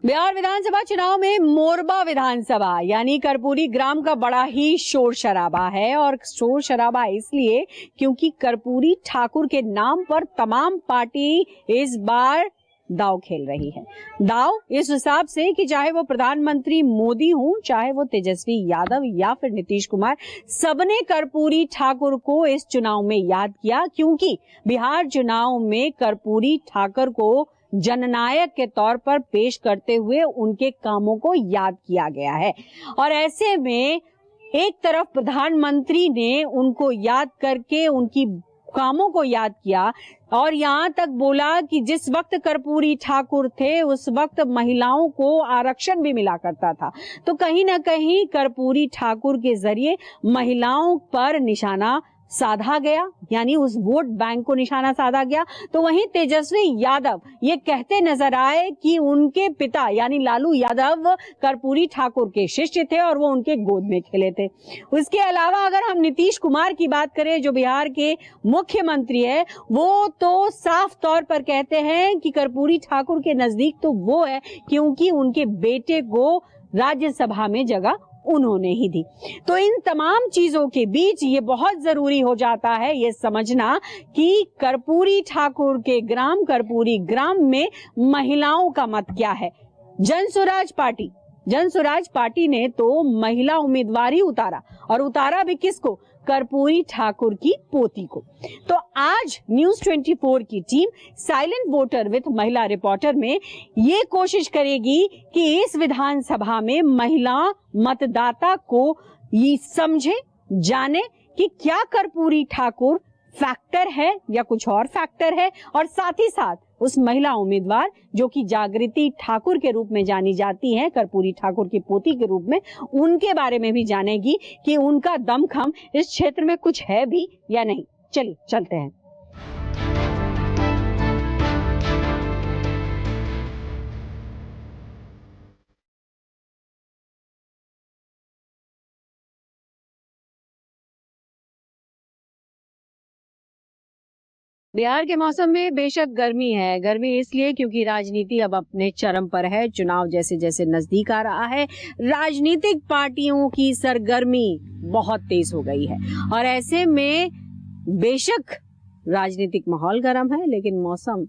बिहार विधानसभा चुनाव में मोरबा विधानसभा यानी कर्पूरी ग्राम का बड़ा ही शोर शराबा है। और शोर शराबा इसलिए क्योंकि कर्पूरी ठाकुर के नाम पर तमाम पार्टी इस बार दाव खेल रही है। दाव इस हिसाब से कि चाहे वो प्रधानमंत्री मोदी हों, चाहे वो तेजस्वी यादव या फिर नीतीश कुमार, सबने कर्पूरी ठाकुर को इस चुनाव में याद किया, क्योंकि बिहार चुनाव में कर्पूरी ठाकुर को जननायक के तौर पर पेश करते हुए उनके कामों को याद किया गया है। और ऐसे में एक तरफ प्रधानमंत्री ने उनको याद करके उनकी कामों को याद किया और यहाँ तक बोला कि जिस वक्त कर्पूरी ठाकुर थे उस वक्त महिलाओं को आरक्षण भी मिला करता था, तो कहीं ना कहीं कर्पूरी ठाकुर के जरिए महिलाओं पर निशाना साधा गया, यानी उस वोट बैंक को निशाना साधा गया। तो वहीं तेजस्वी यादव ये कहते नजर आए कि उनके पिता यानी लालू यादव कर्पूरी ठाकुर के शिष्य थे और वो उनके गोद में खेले थे। उसके अलावा अगर हम नीतीश कुमार की बात करें, जो बिहार के मुख्यमंत्री है, वो तो साफ तौर पर कहते हैं कि कर्पूरी ठाकुर के नजदीक तो वो है क्योंकि उनके बेटे को राज्यसभा में जगह उन्होंने ही दी। तो इन तमाम चीजों के बीच ये बहुत जरूरी हो जाता है ये समझना कि कर्पूरी ठाकुर के ग्राम कर्पूरी ग्राम में महिलाओं का मत क्या है। जनसुराज पार्टी ने तो महिला उम्मीदवार ही उतारा, और उतारा भी किसको? कर्पूरी ठाकुर की पोती को। तो आज न्यूज़ 24 की टीम साइलेंट वोटर विद महिला रिपोर्टर में ये कोशिश करेगी कि इस विधानसभा में महिला मतदाता को ये समझे, जाने कि क्या कर्पूरी ठाकुर फैक्टर है या कुछ और फैक्टर है, और साथ ही साथ उस महिला उम्मीदवार जो कि जागृति ठाकुर के रूप में जानी जाती हैं, कर्पूरी ठाकुर की पोती के रूप में, उनके बारे में भी जानेगी कि उनका दमखम इस क्षेत्र में कुछ है भी या नहीं। चलिए चलते हैं। बिहार के मौसम में बेशक गर्मी है। गर्मी इसलिए क्योंकि राजनीति अब अपने चरम पर है। चुनाव जैसे जैसे नजदीक आ रहा है, राजनीतिक पार्टियों की सरगर्मी बहुत तेज हो गई है। और ऐसे में बेशक राजनीतिक माहौल गर्म है, लेकिन मौसम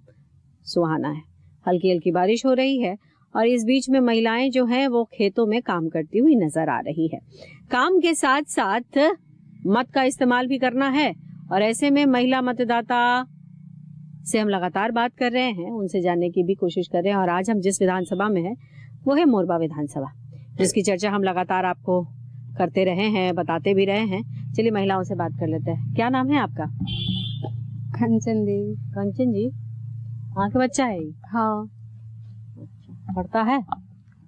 सुहाना है। हल्की हल्की बारिश हो रही है और इस बीच में महिलाएं जो हैं वो खेतों में काम करती हुई नजर आ रही है। काम के साथ साथ मत का इस्तेमाल भी करना है, और ऐसे में महिला मतदाता से हम लगातार बात कर रहे हैं, उनसे जानने की भी कोशिश कर रहे हैं। और आज हम जिस विधानसभा में हैं वो है मोरबा विधानसभा, जिसकी चर्चा हम लगातार आपको करते रहे हैं, बताते भी रहे हैं। चलिए महिलाओं से बात कर लेते हैं। क्या नाम है आपका? कंचन देवी। कंचन जी, आपका बच्चा है? हाँ। पढ़ता है?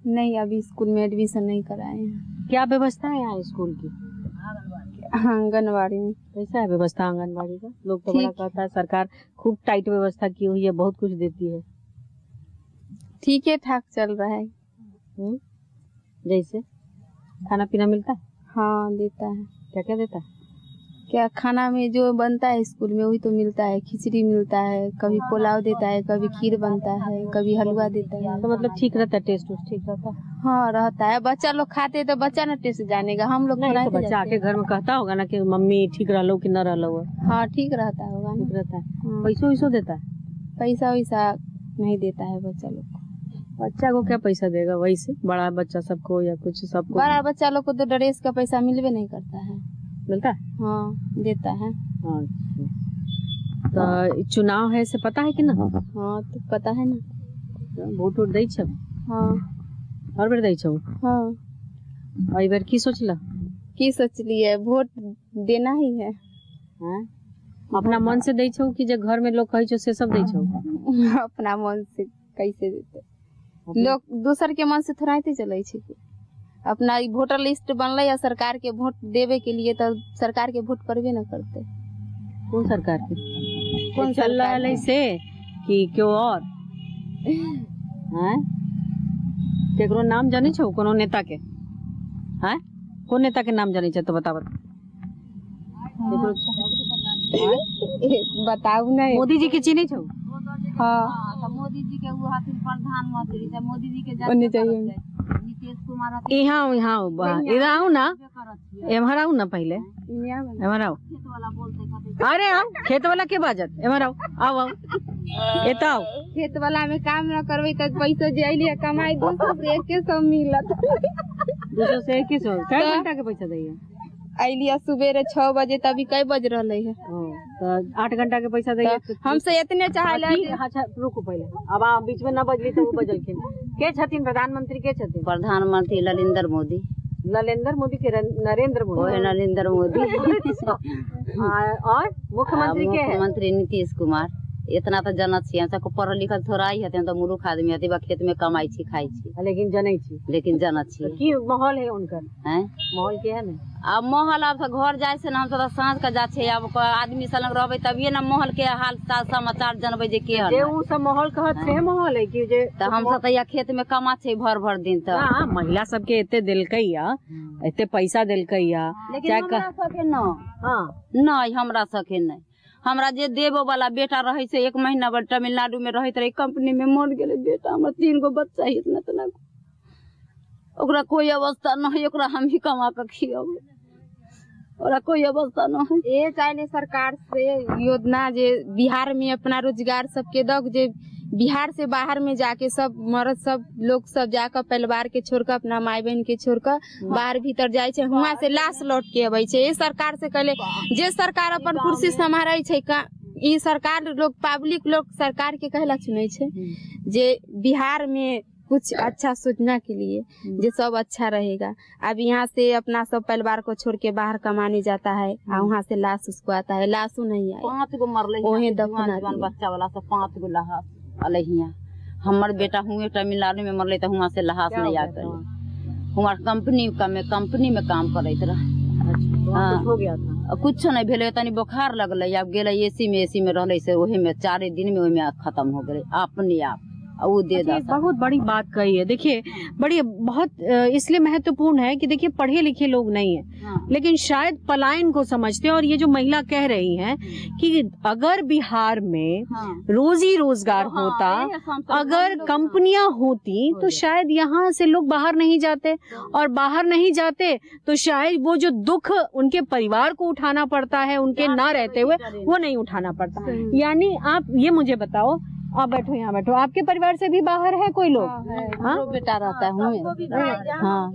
नहीं, अभी स्कूल में एडमिशन नहीं कराए हैं। क्या व्यवस्था है यहाँ स्कूल की? आंगनबाड़ी में। कैसा है व्यवस्था आंगनबाड़ी का? लोग तो बड़ा कहता है सरकार खूब टाइट व्यवस्था की हुई है, बहुत कुछ देती है। ठीक है, ठाक चल रहा है। जैसे खाना पीना मिलता है? हाँ, देता है। क्या क्या देता है? क्या खाना में जो बनता है स्कूल में वही तो मिलता है। खिचड़ी मिलता है, कभी पुलाव देता है, कभी खीर बनता है, कभी हलवा देता है। तो मतलब ठीक रहता है, टेस्ट ठीक रहता है? हाँ, रहता है। बच्चा लोग खाते तो बच्चा ना टेस्ट जानेगा, हम लोग नहीं तो बच्चा आके घर में कहता होगा ना कि मम्मी ठीक रह लो कि न रह लो। हाँ, ठीक रहता होगा। ठीक रहता है। पैसों देता है? पैसा वैसा नहीं देता है बच्चा लोग को। बच्चा को क्या पैसा देगा? वही से बड़ा बच्चा सबको या कुछ सबको? बड़ा बच्चा लोग को तो ड्रेस का पैसा मिलवे नहीं करता है। मिलता है? हाँ, देता है। तो चुनाव है से पता है कि ना? हाँ, तो पता है ना। वोट दे छो? हाँ। हर बार दे छो? हाँ। और बार की सोचला? की सोचली है? वोट देना ही है। हाँ? अपना मन से दे छो कि जो घर में लोग कहे छो से सब दे छो? अपना मन से कैसे देते लोग? दूसर के मन से थोड़ा ही चले छे। अपना वोटर लिस्ट बनल या सरकार के वोट देवे के लिए, तो सरकार के वोट करवे न करते। कौन सरकार के? कौन चल रहा है से कि क्यों? और केकरो नाम जाने छो? कोनो नेता के? हैं? कौन नेता के नाम जाने छो तो बताओ। बताऊ नहीं। मोदी जी के चीनी छो? हाँ, तो मोदी जी के वो हाथी प्रधानमंत्री मोदी जी के चाहिए नीतीश कुमार यहाँ यहाँ इधर आओ ना, एमहर आओ ना, पहले एमहर आओ। अरे आओ, खेत वाला के बाजत, एमहर आओ, आओ आओ, एत आओ। खेत वाला में काम न करवे तो पैसा जे अइलिए कमाई 200 से 100 मिलत। 200 से 100 कई घंटा के पैसा दैया? अइलिए सुबेरे 6 बजे, तभी कई बज रहले है तो 8 घंटा के पैसा दैया। हमसे इतने चाहले। अच्छा रुको पहले, अब आप बीच में ना बजली तो वो बजलखिन। के छथिन प्रधानमंत्री? के छथिन प्रधानमंत्री? नरेंद्र मोदी। नरेंद्र मोदी के नरेंद्र मोदी? ओहे नरेंद्र मोदी। और मुख्यमंत्री के है? मुख्यमंत्री नीतीश कुमार। इतना तो जनत छी, हमको पढ़ल लिखल थोड़ा ही हते, तो मूर्ख आदमी हते, खेत में कमाई छी खाई छी, लेकिन जनै छी, लेकिन जनत छी। की माहौल है उनकर? हैं माहौल के है ना? अब माहौल अब घर जाए से ना, हम तो सांझ का जा छे, अब आदमी संग रहबे तभिए ना माहौल के हाल समाचार जानबे जे के है। जे उ सब माहौल कहत से माहौल है कि जे त हम सब त खेत में कमा छे भर भर दिन। त हां, महिला सब के एते देलकै या, एते पैसा देलकै या, लेकिन हमरा सके न। हां नहीं, हमरा सके नहीं। हमरा जे देबो वाला बेटा रहे से 1 महीना भर तमिलनाडु में रहत रहे, कंपनी में मर गेले बेटा, हमरा 3 गो बच्चा है, इतना तना ओकरा कोई अवस्था न है, ओकरा हम ही कमा के खियाबे, ओकरा कोई अवस्था न है। ये चाहे सरकार से योजना जे बिहार में अपना रोजगार सबके दक, जे बिहार से बाहर में जाके सब मर्द सब लोग सब जाकर परिवार के छोड़कर, अपना माई बहन के छोड़कर बाहर भीतर जाए छे, हुआ से लाश लौट के अबै छे। ये सरकार से कहले, जे सरकार अपन कुर्सी संभारे छे का, ई सरकार लोग पब्लिक लोग सरकार के कहला चुने छे, जे बिहार में कुछ अच्छा सोचना के लिए, जो सब अच्छा रहेगा। अब यहाँ से अपना सब परिवार को छोड़ के बाहर कमाने जाता है, और वहाँ से लाश उसको आता है, लाशू नहीं आए। 5 गो मरले, ओहे दफना बच्चा वाला सब 5 गो लहास अलहिया। हमर बेटा हुए तमिलनाडु में मरले, तो वहाँ से लहास नहीं आकर। हमार कंपनी में काम करत रहा। हो गया था, कुछ नहीं भेले, तनी बुखार लगल, अब गेले एसी में रहले से, ओहे में 4 दिन में ओहे में खत्म हो गए अपने आप। वो दे दा। बहुत बड़ी बात कही है। देखिए बड़ी बहुत इसलिए महत्वपूर्ण है कि देखिए पढ़े लिखे लोग नहीं है, हाँ। लेकिन शायद पलायन को समझते हैं। और ये जो महिला कह रही हैं कि अगर बिहार में हाँ। रोजी रोजगार हाँ, होता, अगर कंपनियां होती, तो शायद यहाँ से लोग बाहर नहीं जाते, और बाहर नहीं जाते तो शायद वो जो दुख उनके परिवार को उठाना पड़ता है, उनके ना रहते हुए, वो नहीं उठाना पड़ता। यानी आप ये मुझे बताओ, आप बैठो, यहाँ बैठो, आपके परिवार से भी बाहर है कोई लोग? हाँ, बेटा रहता है। हाँ,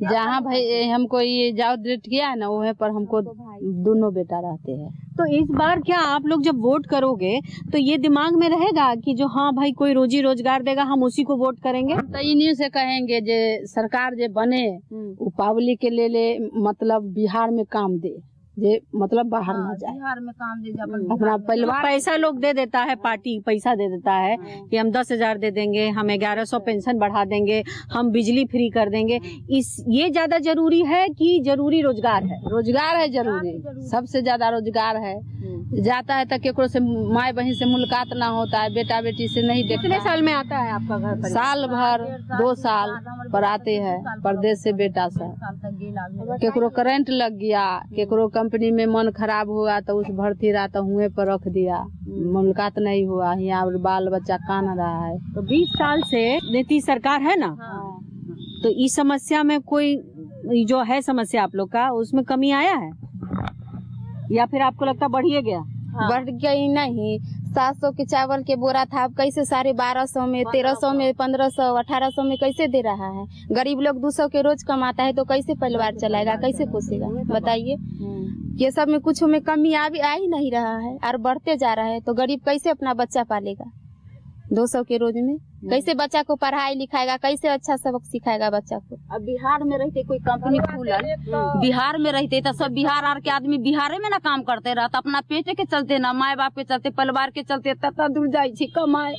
जहाँ भाई हमको ये जाओ डेट किया है ना, वहाँ पर हमको दोनों बेटा रहते हैं। तो इस बार क्या आप लोग जब वोट करोगे तो ये दिमाग में रहेगा कि जो हाँ भाई कोई रोजी रोजगार देगा, हम उसी को वोट करेंगे? तो इन्हीं से कहेंगे जे सरकार जे बने, वो पब्लिक के ले मतलब बिहार में काम दे, जे मतलब बाहर ना जाए, बिहार में काम दे, अपना परिवार। पैसा लोग दे देता है, पार्टी पैसा दे देता है कि हम 10,000 दे देंगे, हम 1100 पेंशन बढ़ा देंगे, हम बिजली फ्री कर देंगे। ये ज्यादा जरूरी है कि जरूरी रोजगार है? रोजगार है जरूरी, सबसे ज्यादा रोजगार है। जाता है तो केकरो से माई बहन से मुलाकात ना होता है, बेटा बेटी से नहीं देखता। कितने साल में आता है आपका घर? साल भर 2 साल पर आते हैं, परदेश से बेटा सब। केकरो करंट लग गया, केकरो कंपनी में मन खराब हुआ तो उस भर्ती रहा तो हुए पर रख दिया, मुलाकात नहीं हुआ, यहाँ बाल बच्चा कान रहा है। तो 20 साल से नीतीश सरकार है ना, तो इस समस्या में कोई जो है समस्या आप लोग का, उसमें कमी आया है या फिर आपको लगता बढ़िए गया? बढ़ गई नहीं। 700 के चावल के बोरा था, अब कैसे 1250 में, 1300 में, 1500, 1800 में कैसे दे रहा है? गरीब लोग 200 के रोज कमाता है तो कैसे परिवार चलाएगा, कैसे पोसेगा, बताइए? ये सब में कुछ में कमी आ ही नहीं रहा है, और बढ़ते जा रहा है, तो गरीब कैसे अपना बच्चा पालेगा? 200 के रोज में कैसे बच्चा को पढ़ाई लिखाएगा, कैसे अच्छा सबक सिखाएगा बच्चा को? अब बिहार में रहते कोई कंपनी खुलल, बिहार में रहते तो सब बिहार आर के आदमी बिहारे में ना काम करते रहता, अपना पेटे के चलते ना, माए बाप के चलते, परिवार के चलते तता दूर जाए कमाए।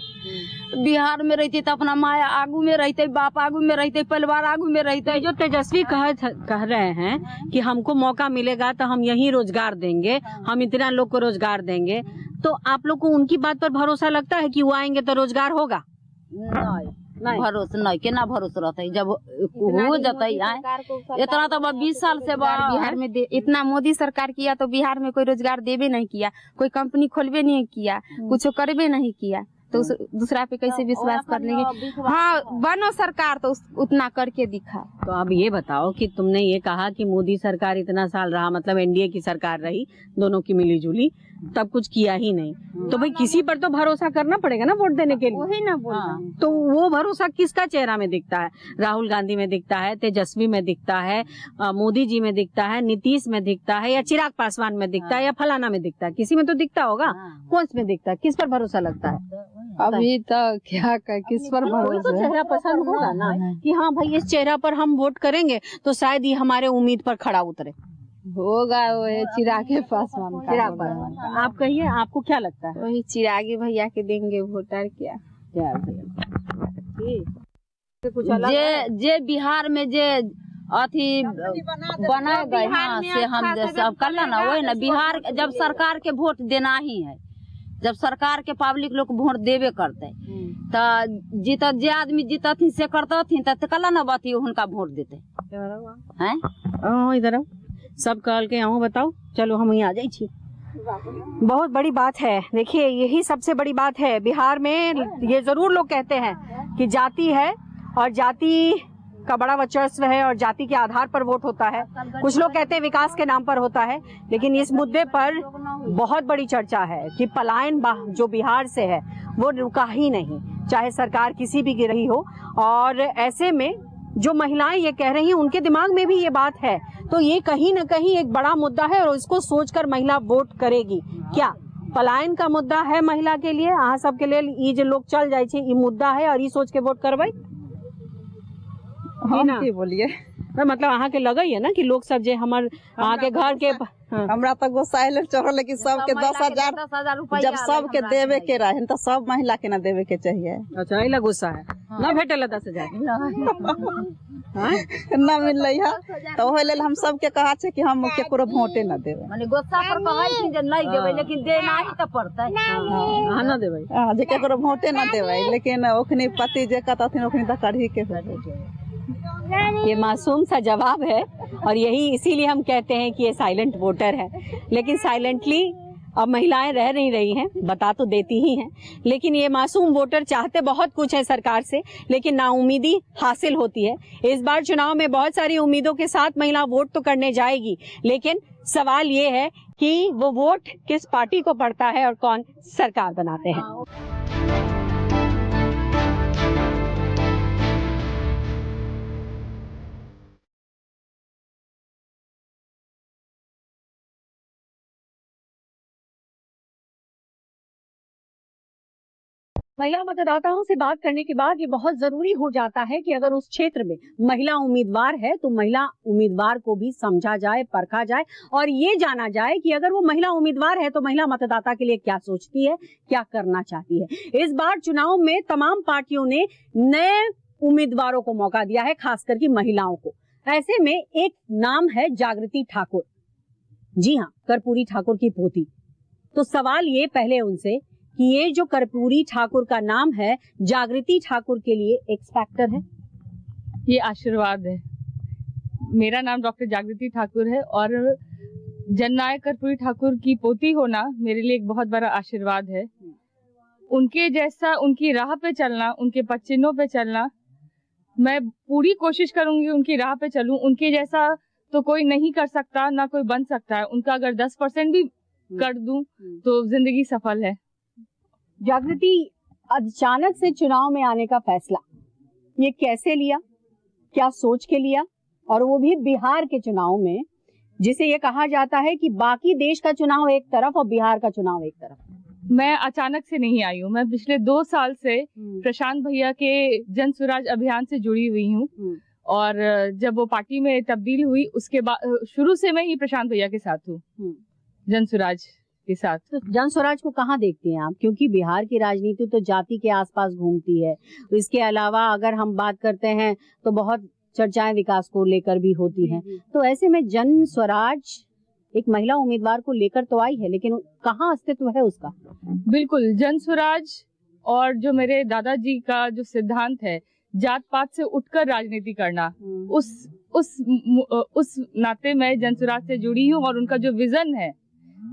बिहार में रहते तो अपना माया आगू में रहते, बाप आगू में रहते, परिवार आगू में रहते। जो तेजस्वी कह रहे हैं कि हमको मौका मिलेगा तो हम यही रोजगार देंगे, हम इतना लोग को रोजगार देंगे, तो आप लोग को उनकी बात पर भरोसा लगता है कि वो आएंगे तो रोजगार होगा? नहीं, भरोसा नहीं, केना भरोसा रहता है जब हो जाता है। इतना तो 20 साल से बिहार में इतना मोदी सरकार किया तो बिहार में कोई रोजगार देवे नहीं किया, कोई कंपनी खोलवे नहीं किया, कुछ करवे नहीं किया, तो दूसरा पे कैसे विश्वास कर लेंगे। हाँ, बनो सरकार तो उतना करके दिखा। तो अब ये बताओ कि तुमने ये कहा कि मोदी सरकार इतना साल रहा, मतलब एनडीए की सरकार रही, दोनों की मिली जुली, तब कुछ किया ही नहीं, तो भाई किसी पर तो भरोसा करना पड़ेगा ना वोट देने के लिए। वही ना बोल रहे हैं। तो वो भरोसा किसका चेहरा में दिखता है? राहुल गांधी में दिखता है, तेजस्वी में दिखता है, मोदी जी में दिखता है, नीतीश में दिखता है, या चिराग पासवान में दिखता है, या फलाना में दिखता है? किसी में तो दिखता होगा। कौन में दिखता है? किस पर भरोसा लगता है? अभी तो क्या किस पर भरोसा? तो चेहरा पसंद होगा ना कि हाँ भाई इस चेहरा पर हम वोट करेंगे तो शायद ये हमारे उम्मीद पर खड़ा उतरे। होगा वो चिराग पासवान का। चिराग पासवान, आप कहिए, आपको क्या लगता है? वही चिरागी भैया के देंगे वोट। और क्या जे बिहार में जे अथी बना गए, हाँ से हम सब कर लेना, वही ना बिहार जब सरकार के वोट देना ही है, जब सरकार के पब्लिक लोग वोट देवे करते तो जीत जे आदमी जीतथिन से करतथिन तो कल न बती उनका वोट देते हैं। इधर सब कहल के आहू बताओ, चलो हम यहाँ आ जाए छी। बहुत बड़ी बात है, देखिए यही सबसे बड़ी बात है बिहार में। ये जरूर लोग कहते हैं कि जाति है और जाति का बड़ा वर्चस्व है और जाति के आधार पर वोट होता है। कुछ लोग कहते हैं विकास के नाम पर होता है, लेकिन इस मुद्दे पर बहुत बड़ी चर्चा है कि पलायन जो बिहार से है वो रुका ही नहीं, चाहे सरकार किसी भी की रही हो। और ऐसे में जो महिलाएं ये कह रही हैं उनके दिमाग में भी ये बात है, तो ये कहीं न कहीं एक बड़ा मुद्दा है और इसको सोचकर महिला वोट करेगी। क्या पलायन का मुद्दा है महिला के लिए, अहाँ सबके लिए ये जो लोग चल जाए ये मुद्दा है और ये सोच के वोट करवाई? हम की बोलिए, मतलब अहाँ के लगे है ना कि लोग सब जे हमार अहाँ के घर के हमरा तक गोसाइल चढ़ल, लेकिन सबके 10,000 जब सबके देवे के रहे तो सब महिला के ना देवे के चाहिए। अच्छा इला गुस्सा है ना भेटल 10,000 ना मिल है, तो ओहे लेल हम सबके कहा छे कि हम केकरो वोटे ना देवे। माने गुस्सा पर कहै छी जे नहीं देबै, लेकिन देना ही तो पड़तै। हां ना देबै, हां जे केकरो वोटे ना देबै, लेकिन ओखनी पति जे कहतथिन ओखनी त करही के होते। ये मासूम सा जवाब है और यही इसीलिए हम कहते हैं कि ये साइलेंट वोटर है। लेकिन साइलेंटली अब महिलाएं रह नहीं रही हैं, बता तो देती ही हैं, लेकिन ये मासूम वोटर चाहते बहुत कुछ है सरकार से, लेकिन नाउमीदी हासिल होती है। इस बार चुनाव में बहुत सारी उम्मीदों के साथ महिला वोट तो करने जाएगी, लेकिन सवाल ये है कि वो वोट किस पार्टी को पड़ता है और कौन सरकार बनाते हैं। महिला मतदाताओं से बात करने के बाद ये बहुत जरूरी हो जाता है कि अगर उस क्षेत्र में महिला उम्मीदवार है तो महिला उम्मीदवार को भी समझा जाए, परखा जाए और ये जाना जाए कि अगर वो महिला उम्मीदवार है तो महिला मतदाता के लिए क्या सोचती है, क्या करना चाहती है। इस बार चुनाव में तमाम पार्टियों ने नए उम्मीदवारों को मौका दिया है, खास करके महिलाओं को। ऐसे में एक नाम है जागृति ठाकुर, जी हाँ, कर्पूरी ठाकुर की पोती। तो सवाल ये पहले उनसे कि ये जो कर्पूरी ठाकुर का नाम है, जागृति ठाकुर के लिए एक्स फैक्टर है? ये आशीर्वाद है। मेरा नाम डॉक्टर जागृति ठाकुर है और जननायक कर्पूरी ठाकुर की पोती होना मेरे लिए एक बहुत बड़ा आशीर्वाद है। उनके जैसा उनकी राह पे चलना, उनके पच्चिनों पे चलना, मैं पूरी कोशिश करूंगी उनकी राह पे चलूं। उनके जैसा तो कोई नहीं कर सकता, ना कोई बन सकता है। उनका अगर 10% भी कर दूं तो जिंदगी सफल है। जागृति, अचानक से चुनाव में आने का फैसला ये कैसे लिया, क्या सोच के लिया, और वो भी बिहार के चुनाव में, जिसे ये कहा जाता है कि बाकी देश का चुनाव एक तरफ और बिहार का चुनाव एक तरफ? मैं अचानक से नहीं आई हूँ। मैं पिछले 2 साल से प्रशांत भैया के जन स्वराज अभियान से जुड़ी हुई हूँ और जब वो पार्टी में तब्दील हुई उसके बाद शुरू से मैं ही प्रशांत भैया के साथ हूँ, जन स्वराज के साथ। तो जन स्वराज को कहाँ देखती हैं आप, क्योंकि बिहार की राजनीति तो जाति के आसपास घूमती है। इसके अलावा अगर हम बात करते हैं तो बहुत चर्चाएं विकास को लेकर भी होती हैं। तो ऐसे में जन स्वराज एक महिला उम्मीदवार को लेकर तो आई है, लेकिन कहाँ अस्तित्व है उसका? बिल्कुल, जन स्वराज और जो मेरे दादाजी का जो सिद्धांत है जात पात से उठकर राजनीति करना, उस नाते मैं जन स्वराज से जुड़ी हूँ और उनका जो विजन है,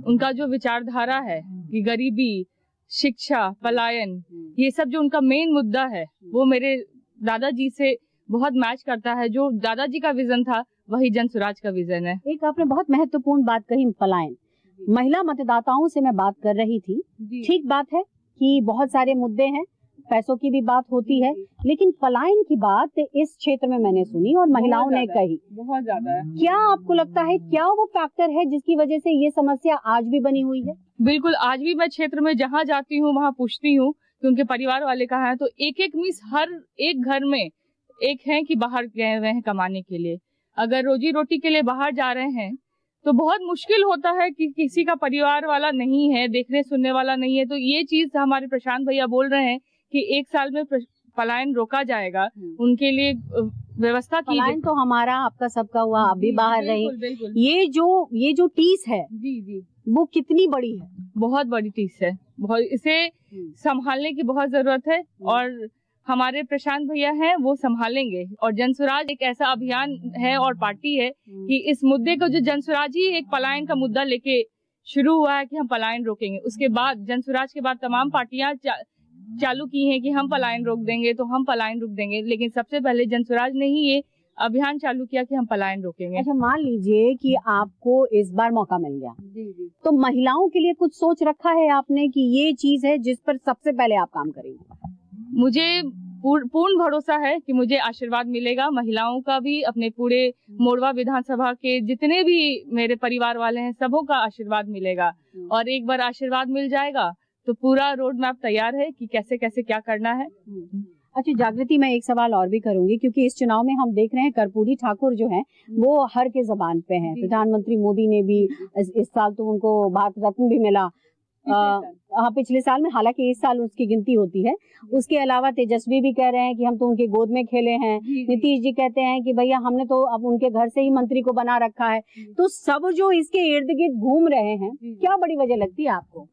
उनका जो विचारधारा है कि गरीबी, शिक्षा, पलायन, ये सब जो उनका मेन मुद्दा है वो मेरे दादाजी से बहुत मैच करता है। जो दादाजी का विजन था वही जन स्वराज का विजन है। एक आपने बहुत महत्वपूर्ण बात कही, पलायन। महिला मतदाताओं से मैं बात कर रही थी। ठीक बात है कि बहुत सारे मुद्दे हैं, पैसों की भी बात होती है, लेकिन पलायन की बात इस क्षेत्र में मैंने सुनी और महिलाओं ने कही बहुत ज्यादा है। क्या आपको लगता है क्या वो फैक्टर है जिसकी वजह से ये समस्या आज भी बनी हुई है? बिल्कुल, आज भी मैं क्षेत्र में जहाँ जाती हूँ वहाँ पूछती हूँ कि उनके परिवार वाले कहाँ हैं, तो एक मिस हर एक घर में एक है कि बाहर गए हुए हैं कमाने के लिए। अगर रोजी रोटी के लिए बाहर जा रहे हैं तो बहुत मुश्किल होता है कि किसी का परिवार वाला नहीं है, देखने सुनने वाला नहीं है। तो ये चीज हमारे प्रशांत भैया बोल रहे हैं कि 1 साल में पलायन रोका जाएगा, उनके लिए व्यवस्था की। पलायन तो हमारा आपका सबका हुआ, आप भी बाहर रही। बिल्कुल। ये जो टीस है जी वो कितनी बड़ी है? बहुत बड़ी टीस है, बहुत, इसे संभालने की बहुत जरूरत है और हमारे प्रशांत भैया हैं वो संभालेंगे। और जन स्वराज एक ऐसा अभियान है और पार्टी है कि इस मुद्दे को जो जन स्वराज ही एक पलायन का मुद्दा लेके शुरू हुआ है कि हम पलायन रोकेंगे। उसके बाद जन स्वराज के बाद तमाम पार्टियां चालू की हैं कि हम पलायन रोक देंगे, तो हम पलायन रोक देंगे, लेकिन सबसे पहले जन स्वराज ने ही ये अभियान चालू किया कि हम पलायन रोकेंगे। अच्छा, मान लीजिए कि आपको इस बार मौका मिल गया, तो महिलाओं के लिए कुछ सोच रखा है आपने कि ये चीज है जिस पर सबसे पहले आप काम करेंगे? मुझे पूर्ण भरोसा है कि मुझे आशीर्वाद मिलेगा, महिलाओं का भी, अपने पूरे मोरवा विधानसभा के जितने भी मेरे परिवार वाले हैं सबों का आशीर्वाद मिलेगा। और एक बार आशीर्वाद मिल जाएगा तो पूरा रोड मैप तैयार है कि कैसे कैसे क्या करना है। अच्छा जागृति, मैं एक सवाल और भी करूंगी क्योंकि इस चुनाव में हम देख रहे हैं कर्पूरी ठाकुर जो हैं वो हर के जबान पे हैं। प्रधानमंत्री मोदी ने भी इस साल तो उनको भारत रत्न भी मिला, हाँ पिछले साल में, हालांकि इस साल उसकी गिनती होती है। उसके अलावा तेजस्वी भी कह रहे हैं कि हम तो उनके गोद में खेले हैं। नीतीश जी कहते हैं कि भैया हमने तो अब उनके घर से ही मंत्री को बना रखा है। तो सब जो इसके इर्द गिर्द घूम रहे हैं, क्या बड़ी वजह लगती है आपको?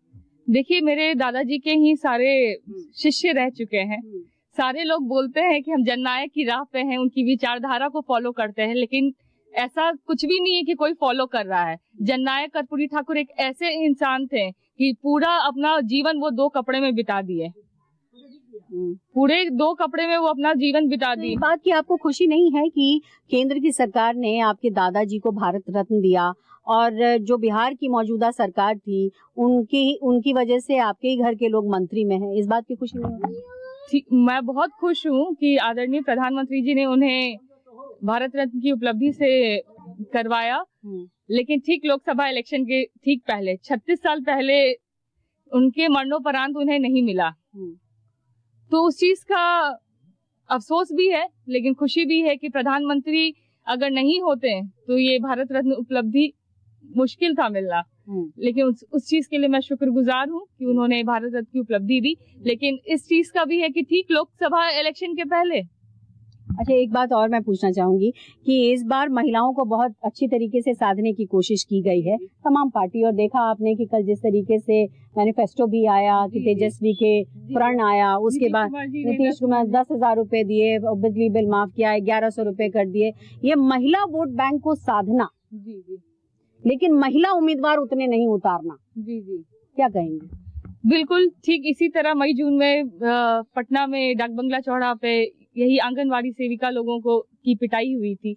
देखिए, मेरे दादाजी के ही सारे शिष्य रह चुके हैं। सारे लोग बोलते हैं कि हम जननायक की राह पे हैं, उनकी विचारधारा को फॉलो करते हैं, लेकिन ऐसा कुछ भी नहीं है कि कोई फॉलो कर रहा है। जननायक कर्पूरी ठाकुर एक ऐसे इंसान थे कि पूरा अपना जीवन वो 2 कपड़े में बिता दिए, पूरे 2 कपड़े में वो अपना जीवन बिता दिए। इस बात की आपको खुशी नहीं है कि केंद्र की सरकार ने आपके दादाजी को भारत रत्न दिया और जो बिहार की मौजूदा सरकार थी उनकी वजह से आपके ही घर के लोग मंत्री में हैं? इस बात की खुशी नहीं? मैं बहुत खुश हूँ कि आदरणीय प्रधानमंत्री जी ने उन्हें भारत रत्न की उपलब्धि से करवाया, लेकिन ठीक लोकसभा इलेक्शन के ठीक पहले 36 साल पहले उनके मरणोपरांत उन्हें नहीं मिला। तो उस चीज का अफसोस भी है, लेकिन खुशी भी है कि प्रधानमंत्री अगर नहीं होते तो ये भारत रत्न उपलब्धि मुश्किल था मिलना। लेकिन उस चीज के लिए मैं शुक्रगुजार हूँ कि उन्होंने भारत रत्न की उपलब्धि दी। लेकिन इस चीज का भी है कि ठीक लोकसभा इलेक्शन के पहले। अच्छा, एक बात और मैं पूछना चाहूंगी कि इस बार महिलाओं को बहुत अच्छी तरीके से साधने की कोशिश की गई है तमाम पार्टी, और देखा आपने कि कल जिस तरीके से मैनिफेस्टो भी आया कि तेजस्वी के प्रण आया, उसके बाद नीतीश कुमार 10,000 रुपए दिए, बिजली बिल माफ किया, 1100 रुपए कर दिए। ये महिला वोट बैंक को साधना, लेकिन महिला उम्मीदवार उतने नहीं उतारना, क्या कहेंगे? बिल्कुल ठीक इसी तरह मई जून में पटना में डाक बंगला चौड़ा पे यही आंगनवाड़ी सेविका लोगों को की पिटाई हुई थी।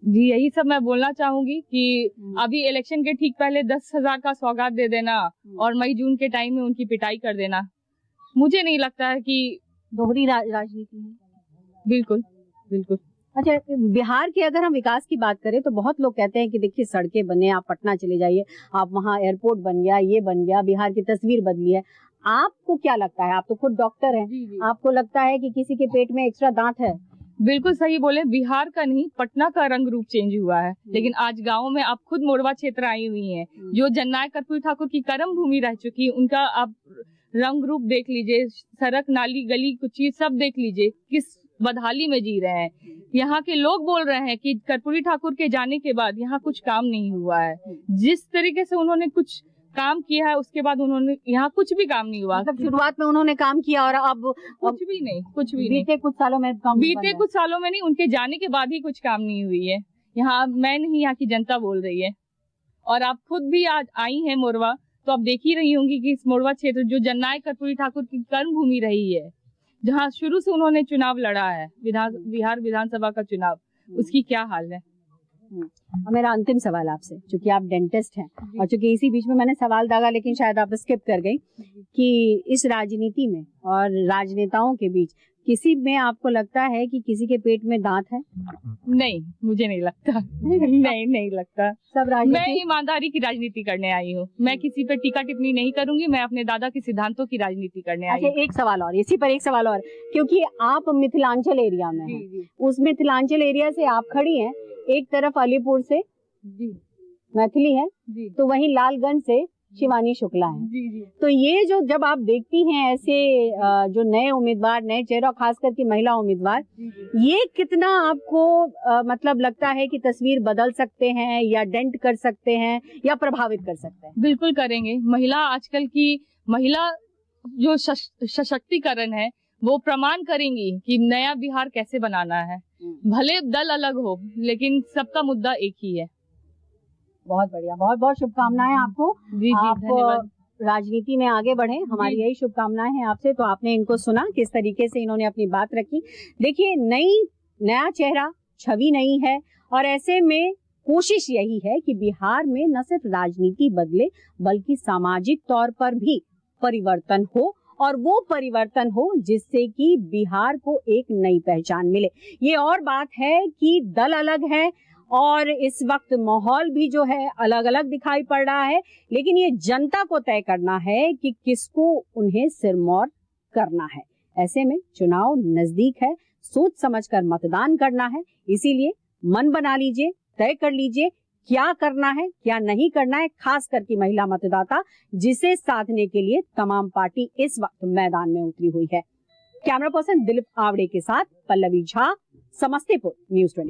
जी, यही सब मैं बोलना चाहूंगी कि अभी इलेक्शन के ठीक पहले 10,000 का सौगात दे देना और मई जून के टाइम में उनकी पिटाई कर देना, मुझे नहीं लगता है कि दोहरी राजनीति है। बिल्कुल बिल्कुल। अच्छा, बिहार के अगर हम विकास की बात करें तो बहुत लोग कहते हैं कि देखिए सड़कें बने, आप पटना चले जाइए, आप वहाँ एयरपोर्ट बन गया, ये बन गया, बिहार की तस्वीर बदली है। आपको क्या लगता है? आप तो खुद डॉक्टर हैं, आपको लगता है कि किसी के पेट में एक्स्ट्रा दांत है? बिल्कुल सही बोले, बिहार का नहीं पटना का रंग रूप चेंज हुआ है। लेकिन आज गाँव में आप खुद मोरवा क्षेत्र आई हुई हैं, जो जननायक कर्पूरी ठाकुर की कर्म भूमि रह चुकी है, उनका आप रंग रूप देख लीजिए, सड़क नाली गली कुछ चीज सब देख लीजिए, किस बदहाली में जी रहे हैं। यहाँ के लोग बोल रहे हैं कि कर्पूरी ठाकुर के जाने के बाद यहाँ कुछ काम नहीं हुआ है। जिस तरीके से उन्होंने कुछ काम किया है उसके बाद उन्होंने यहाँ कुछ भी काम नहीं हुआ। मतलब शुरुआत में उन्होंने काम किया और अब कुछ भी नहीं बीते कुछ सालों में बीते कुछ सालों में नहीं, उनके जाने के बाद ही कुछ काम नहीं हुई है। यहाँ मैं नहीं, यहाँ की जनता बोल रही है। और आप खुद भी आज आई हैं मोरवा, तो आप देख ही रही होंगी कि इस मोरवा क्षेत्र जो जननायक कर्पूरी ठाकुर की कर्म भूमि रही है, जहाँ शुरू से उन्होंने चुनाव लड़ा है, बिहार विधानसभा का चुनाव, उसकी क्या हाल है। मेरा अंतिम सवाल आपसे, चूंकि आप डेंटिस्ट हैं और चूंकि इसी बीच में मैंने सवाल दागा लेकिन शायद आप स्किप कर गई, कि इस राजनीति में और राजनेताओं के बीच किसी में आपको लगता है कि किसी के पेट में दांत है? नहीं, मुझे नहीं लगता। नहीं लगता। सब राजनीति, मैं ईमानदारी की राजनीति करने आई हूँ। मैं किसी पर टीका टिप्पणी नहीं करूंगी। मैं अपने दादा के सिद्धांतों की राजनीति करने आई हूँ। एक सवाल और, इसी पर एक सवाल और, क्योंकि आप मिथिलांचल एरिया में हैं, उस मिथिलांचल एरिया से आप खड़ी हैं, एक तरफ अलीपुर से मैथिली है, तो वहीं लालगंज से शिवानी शुक्ला है। तो ये जो जब आप देखती हैं ऐसे जो नए उम्मीदवार, नए चेहरा, खास करके महिला उम्मीदवार, ये कितना आपको मतलब लगता है कि तस्वीर बदल सकते हैं या डेंट कर सकते हैं या प्रभावित कर सकते हैं? बिल्कुल करेंगे। महिला, आजकल की महिला जो सशक्तिकरण है वो प्रमाण करेंगी कि नया बिहार कैसे बनाना है। भले दल अलग हो लेकिन सबका मुद्दा एक ही है। बहुत बढ़िया, बहुत बहुत शुभकामनाएं आपको। आप धन्यवाद। राजनीति में आगे बढ़े, हमारी यही शुभकामनाएं हैं आपसे। तो आपने इनको सुना किस तरीके से इन्होंने अपनी बात रखी। देखिए, नया चेहरा, छवि नई है, और ऐसे में कोशिश यही है कि बिहार में न सिर्फ राजनीति बदले बल्कि सामाजिक तौर पर भी परिवर्तन हो, और वो परिवर्तन हो जिससे कि बिहार को एक नई पहचान मिले। ये और बात है कि दल अलग है और इस वक्त माहौल भी जो है अलग अलग दिखाई पड़ रहा है, लेकिन ये जनता को तय करना है कि किसको उन्हें सिरमौर करना है। ऐसे में चुनाव नजदीक है, सोच समझकर मतदान करना है। इसीलिए मन बना लीजिए, तय कर लीजिए क्या करना है, क्या नहीं करना है, खास करके महिला मतदाता, जिसे साधने के लिए तमाम पार्टी इस वक्त मैदान में उतरी हुई है। कैमरा पर्सन दिलीप आवड़े के साथ पल्लवी झा, समस्तीपुर, न्यूज़ 24।